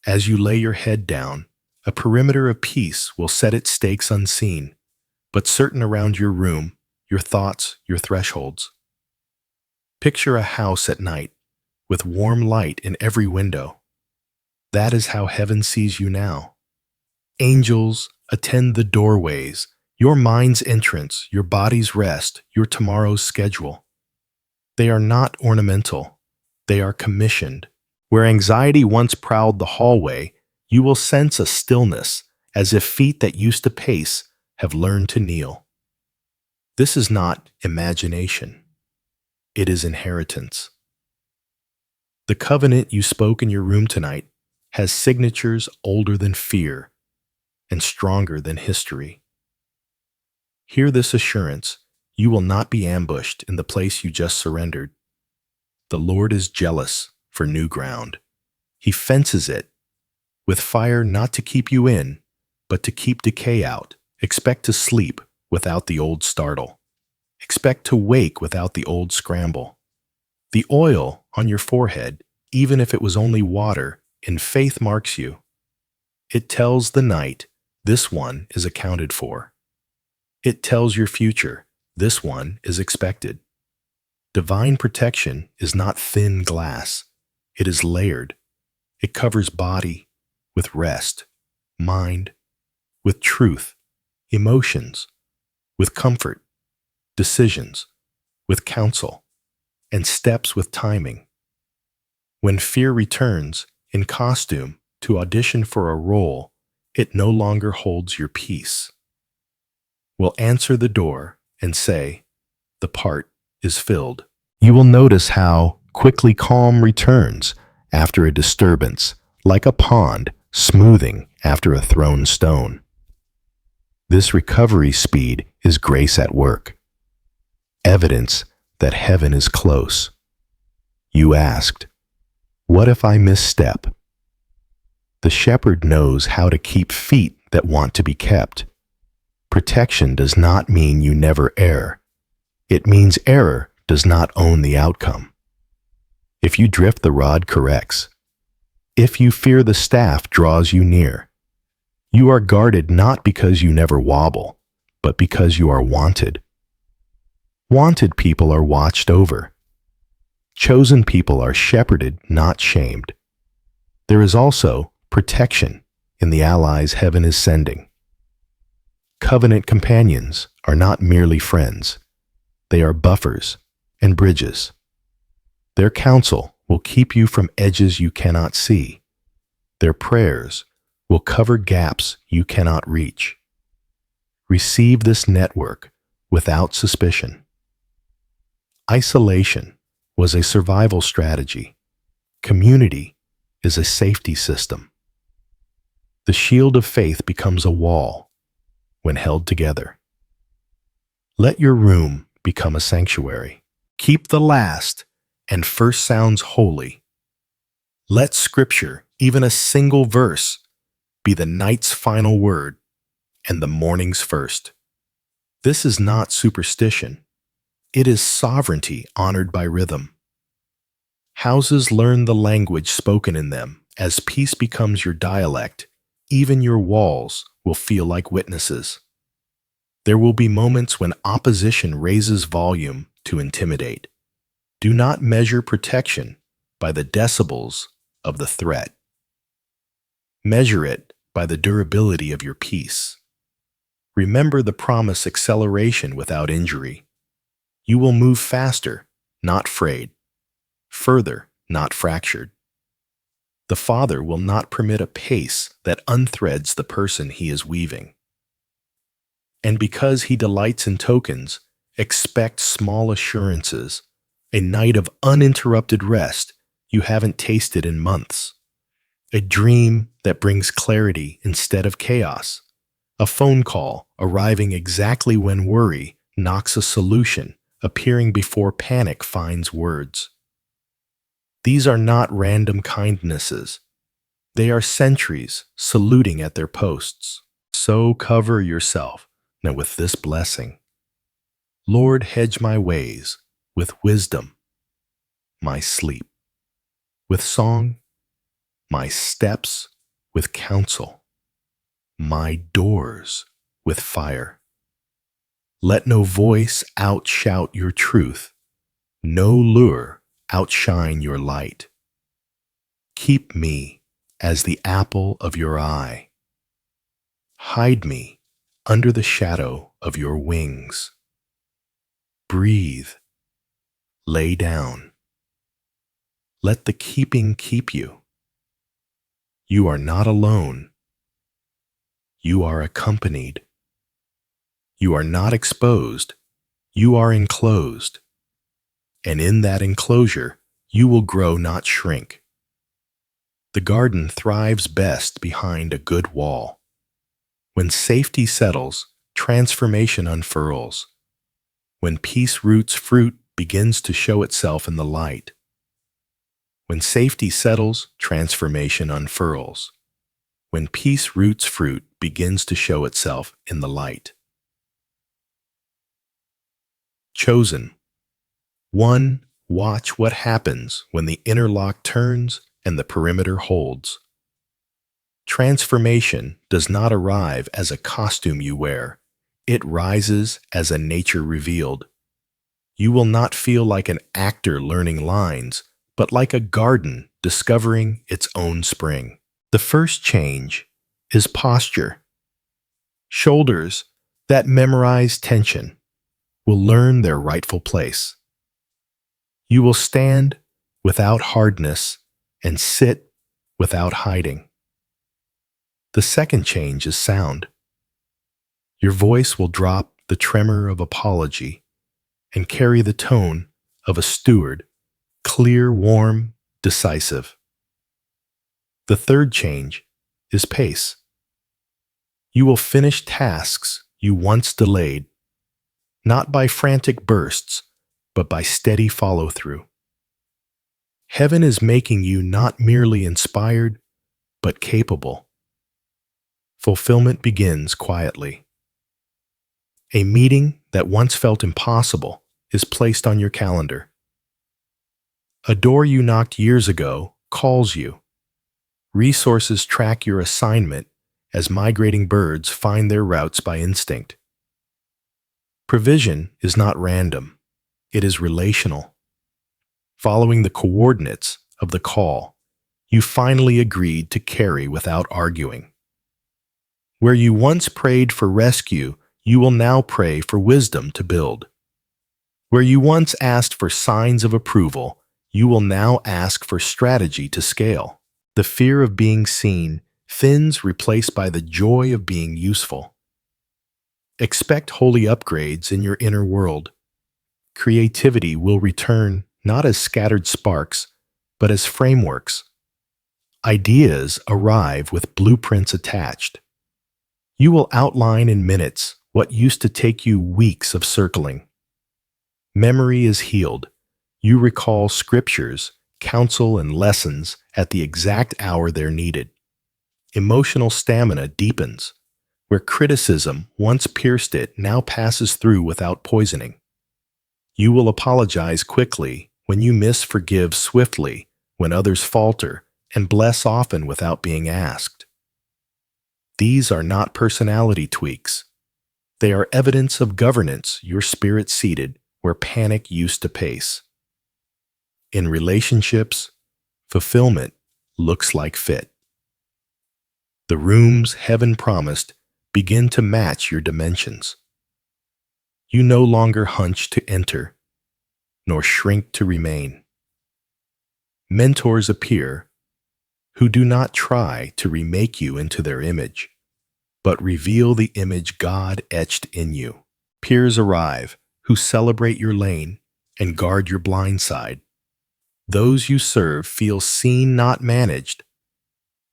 as you lay your head down, a perimeter of peace will set its stakes unseen, but certain around your room, your thoughts, your thresholds. Picture a house at night, with warm light in every window. That is how heaven sees you now. Angels attend the doorways, your mind's entrance, your body's rest, your tomorrow's schedule. They are not ornamental, they are commissioned. Where anxiety once prowled the hallway, you will sense a stillness, as if feet that used to pace have learned to kneel. This is not imagination. It is inheritance. The covenant you spoke in your room tonight has signatures older than fear and stronger than history. Hear this assurance: you will not be ambushed in the place you just surrendered. The Lord is jealous for new ground. He fences it with fire, not to keep you in, but to keep decay out. Expect to sleep without the old startle. Expect to wake without the old scramble. The oil on your forehead, even if it was only water, in faith marks you. It tells the night, this one is accounted for. It tells your future, this one is expected. Divine protection is not thin glass. It is layered. It covers body with rest, mind with truth, emotions with comfort, decisions with counsel, and steps with timing. When fear returns in costume to audition for a role, it no longer holds your peace. Will answer the door and say, the part is filled. You will notice how quickly calm returns after a disturbance, like a pond smoothing after a thrown stone. This recovery speed is grace at work, evidence that heaven is close. You asked, what if I misstep? The shepherd knows how to keep feet that want to be kept. Protection does not mean you never err. It means error does not own the outcome. If you drift, the rod corrects. If you fear, the staff draws you near. You are guarded not because you never wobble, but because you are wanted. Wanted people are watched over. Chosen people are shepherded, not shamed. There is also protection in the allies heaven is sending. Covenant companions are not merely friends. They are buffers and bridges. Their counsel will keep you from edges you cannot see. Their prayers will cover gaps you cannot reach. Receive this network without suspicion. Isolation was a survival strategy. Community is a safety system. The shield of faith becomes a wall when held together. Let your room become a sanctuary. Keep the last and first sounds holy. Let Scripture, even a single verse, be the night's final word and the morning's first. This is not superstition. It is sovereignty honored by rhythm. Houses learn the language spoken in them. As peace becomes your dialect, even your walls will feel like witnesses. There will be moments when opposition raises volume to intimidate. Do not measure protection by the decibels of the threat. Measure it by the durability of your peace. Remember the promise: acceleration without injury. You will move faster, not frayed, further, not fractured. The Father will not permit a pace that unthreads the person He is weaving. And because He delights in tokens, expect small assurances, a night of uninterrupted rest you haven't tasted in months, a dream that brings clarity instead of chaos, a phone call arriving exactly when worry knocks a solution appearing before panic finds words. These are not random kindnesses. They are sentries saluting at their posts. So cover yourself now with this blessing. Lord, hedge my ways with wisdom, my sleep with song, my steps with counsel, my doors with fire. Let no voice outshout your truth, no lure outshine your light. Keep me as the apple of your eye. Hide me under the shadow of your wings. Breathe. Lay down. Let the keeping keep you. You are not alone. You are accompanied. You are not exposed. You are enclosed. And in that enclosure, you will grow, not shrink. The garden thrives best behind a good wall. When safety settles, transformation unfurls. When peace roots fruit begins to show itself in the light. When safety settles, transformation unfurls. When peace roots fruit begins to show itself in the light. Chosen. 1. Watch what happens when the inner lock turns and the perimeter holds. Transformation does not arrive as a costume you wear. It rises as a nature revealed. You will not feel like an actor learning lines, but like a garden discovering its own spring. The first change is posture. Shoulders that memorize tension will learn their rightful place. You will stand without hardness and sit without hiding. The second change is sound. Your voice will drop the tremor of apology and carry the tone of a steward, clear, warm, decisive. The third change is pace. You will finish tasks you once delayed, not by frantic bursts, but by steady follow-through. Heaven is making you not merely inspired, but capable. Fulfillment begins quietly. A meeting that once felt impossible is placed on your calendar. A door you knocked years ago calls you. Resources track your assignment as migrating birds find their routes by instinct. Provision is not random. It is relational. Following the coordinates of the call, you finally agreed to carry without arguing. Where you once prayed for rescue, you will now pray for wisdom to build. Where you once asked for signs of approval, you will now ask for strategy to scale. The fear of being seen thins, replaced by the joy of being useful. Expect holy upgrades in your inner world. Creativity will return not as scattered sparks, but as frameworks. Ideas arrive with blueprints attached. You will outline in minutes what used to take you weeks of circling. Memory is healed. You recall scriptures, counsel, and lessons at the exact hour they're needed. Emotional stamina deepens. Where criticism once pierced it now passes through without poisoning. You will apologize quickly when you miss, forgive swiftly when others falter, and bless often without being asked. These are not personality tweaks. They are evidence of governance, your spirit seated where panic used to pace. In relationships, fulfillment looks like fit. The rooms heaven promised begin to match your dimensions. You no longer hunch to enter, nor shrink to remain. Mentors appear who do not try to remake you into their image, but reveal the image God etched in you. Peers arrive who celebrate your lane and guard your blind side. Those you serve feel seen, not managed.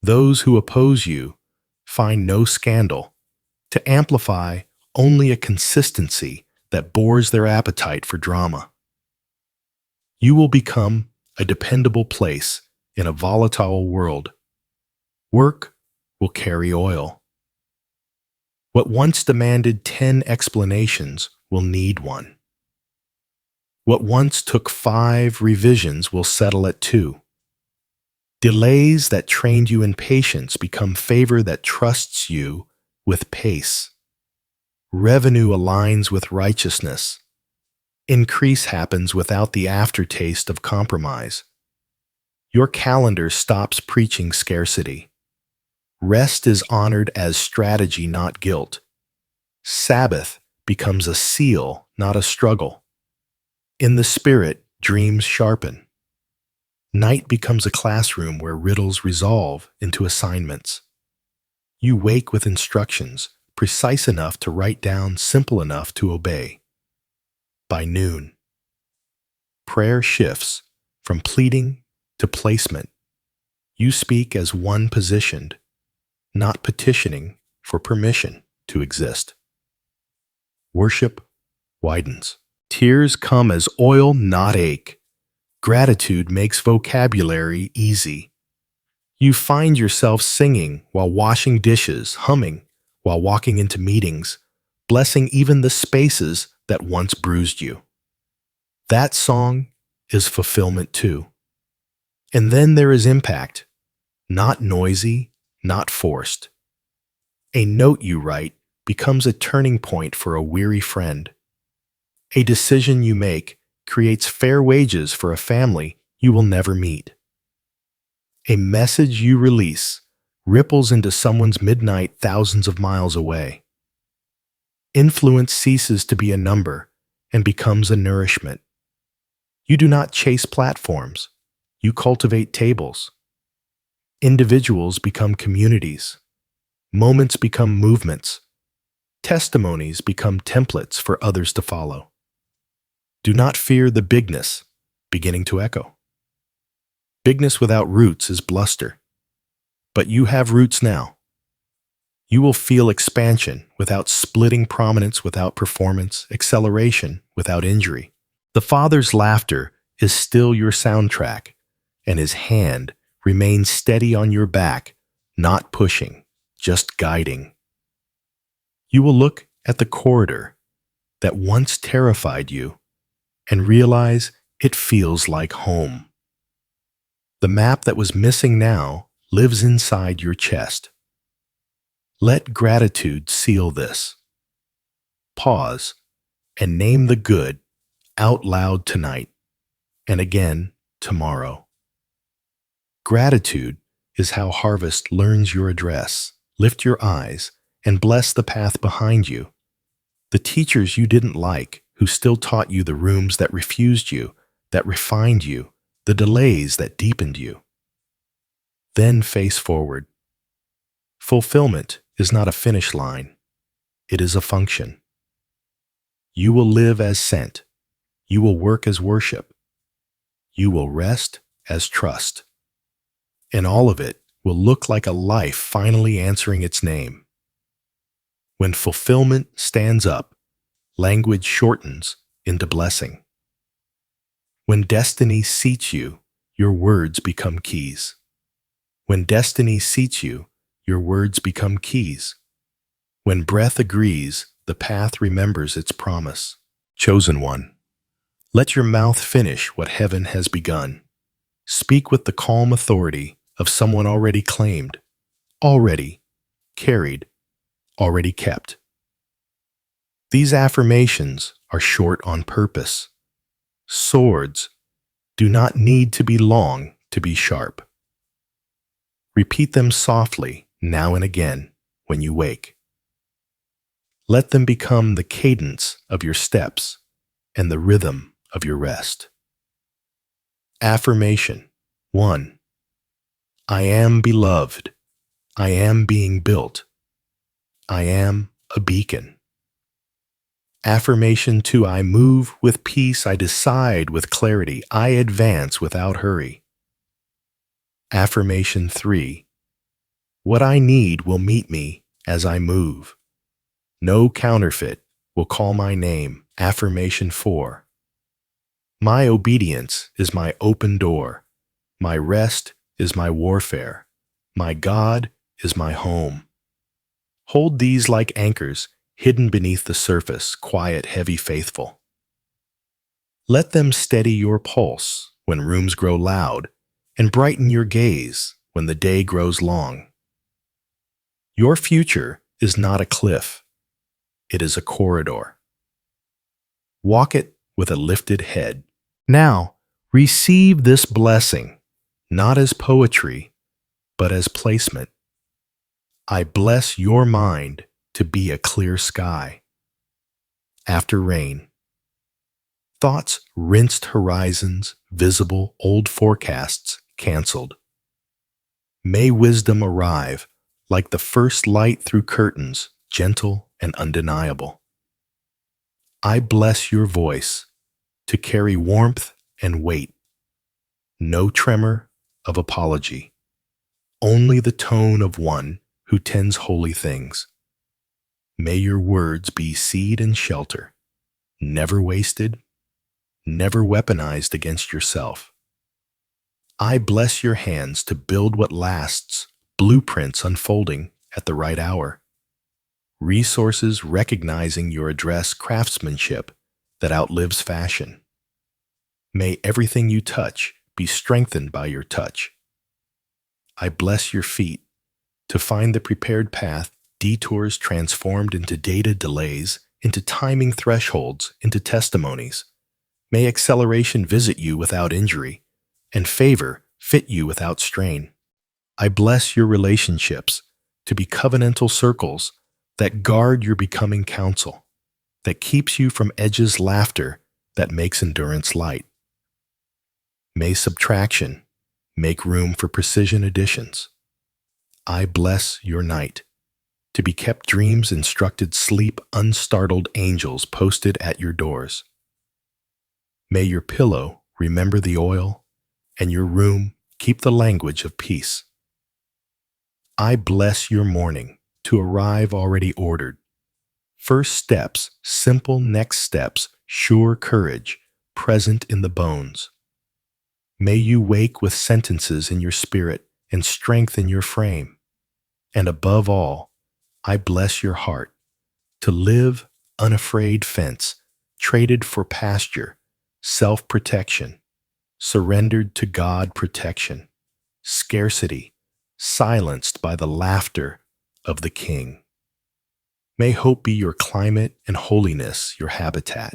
Those who oppose you find no scandal, to amplify only a consistency that bores their appetite for drama. You will become a dependable place in a volatile world. Work will carry oil. What once demanded 10 explanations will need one. What once took 5 revisions will settle at 2. Delays that trained you in patience become favor that trusts you with pace. Revenue aligns with righteousness. Increase happens without the aftertaste of compromise. Your calendar stops preaching scarcity. Rest is honored as strategy, not guilt. Sabbath becomes a seal, not a struggle. In the spirit, dreams sharpen. Night becomes a classroom where riddles resolve into assignments. You wake with instructions, precise enough to write down, simple enough to obey. By noon, prayer shifts from pleading to placement. You speak as one positioned, not petitioning for permission to exist. Worship widens. Tears come as oil, not ache. Gratitude makes vocabulary easy. You find yourself singing while washing dishes, humming while walking into meetings, blessing even the spaces that once bruised you. That song is fulfillment too. And then there is impact, not noisy, not forced. A note you write becomes a turning point for a weary friend. A decision you make creates fair wages for a family you will never meet. A message you release ripples into someone's midnight thousands of miles away. Influence ceases to be a number and becomes a nourishment. You do not chase platforms, you cultivate tables. Individuals become communities. Moments become movements. Testimonies become templates for others to follow. Do not fear the bigness beginning to echo. Bigness without roots is bluster. But you have roots now. You will feel expansion without splitting, prominence without performance, acceleration without injury. The Father's laughter is still your soundtrack, and His hand remains steady on your back, not pushing, just guiding. You will look at the corridor that once terrified you and realize it feels like home. The map that was missing now lives inside your chest. Let gratitude seal this. Pause and name the good out loud tonight and again tomorrow. Gratitude is how harvest learns your address. Lift your eyes and bless the path behind you. The teachers you didn't like, who still taught you the rooms that refused you, that refined you, the delays that deepened you. Then face forward. Fulfillment is not a finish line. It is a function. You will live as sent. You will work as worship. You will rest as trust. And all of it will look like a life finally answering its name. When fulfillment stands up, language shortens into blessing. When destiny seats you, your words become keys. When destiny seats you, your words become keys. When breath agrees, the path remembers its promise. Chosen one, let your mouth finish what heaven has begun. Speak with the calm authority of someone already claimed, already carried, already kept. These affirmations are short on purpose. Swords do not need to be long to be sharp. Repeat them softly now and again when you wake. Let them become the cadence of your steps and the rhythm of your rest. Affirmation 1. I am beloved. I am being built. I am a beacon. Affirmation 2, I move with peace, I decide with clarity, I advance without hurry. Affirmation 3, what I need will meet me as I move. No counterfeit will call my name. Affirmation 4, my obedience is my open door. My rest is my warfare. My God is my home. Hold these like anchors, hidden beneath the surface, quiet, heavy, faithful. Let them steady your pulse when rooms grow loud and brighten your gaze when the day grows long. Your future is not a cliff. It is a corridor. Walk it with a lifted head. Now, receive this blessing, not as poetry, but as placement. I bless your mind to be a clear sky. After rain. Thoughts rinsed, horizons visible, old forecasts canceled. May wisdom arrive like the first light through curtains, gentle and undeniable. I bless your voice to carry warmth and weight. No tremor of apology, only the tone of one who tends holy things. May your words be seed and shelter, never wasted, never weaponized against yourself. I bless your hands to build what lasts, blueprints unfolding at the right hour. Resources recognizing your address, craftsmanship that outlives fashion. May everything you touch be strengthened by your touch. I bless your feet to find the prepared path, detours transformed into data delays, into timing thresholds, into testimonies. May acceleration visit you without injury, and favor fit you without strain. I bless your relationships to be covenantal circles that guard your becoming counsel, that keeps you from edges, laughter that makes endurance light. May subtraction make room for precision additions. I bless your night to be kept dreams instructed sleep, unstartled angels posted at your doors. May your pillow remember the oil and your room keep the language of peace. I bless your morning to arrive already ordered. First steps, simple next steps, sure courage, present in the bones. May you wake with sentences in your spirit and strength in your frame. And above all, I bless your heart to live unafraid fence, traded for pasture, self-protection, surrendered to God protection, scarcity, silenced by the laughter of the King. May hope be your climate and holiness your habitat.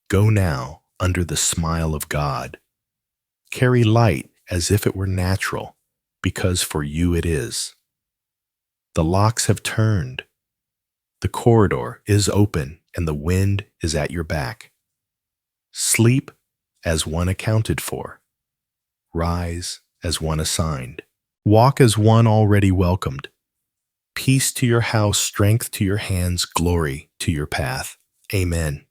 Go now under the smile of God. Carry light as if it were natural, because for you it is. The locks have turned. The corridor is open and the wind is at your back. Sleep as one accounted for. Rise as one assigned. Walk as one already welcomed. Peace to your house, strength to your hands, glory to your path. Amen.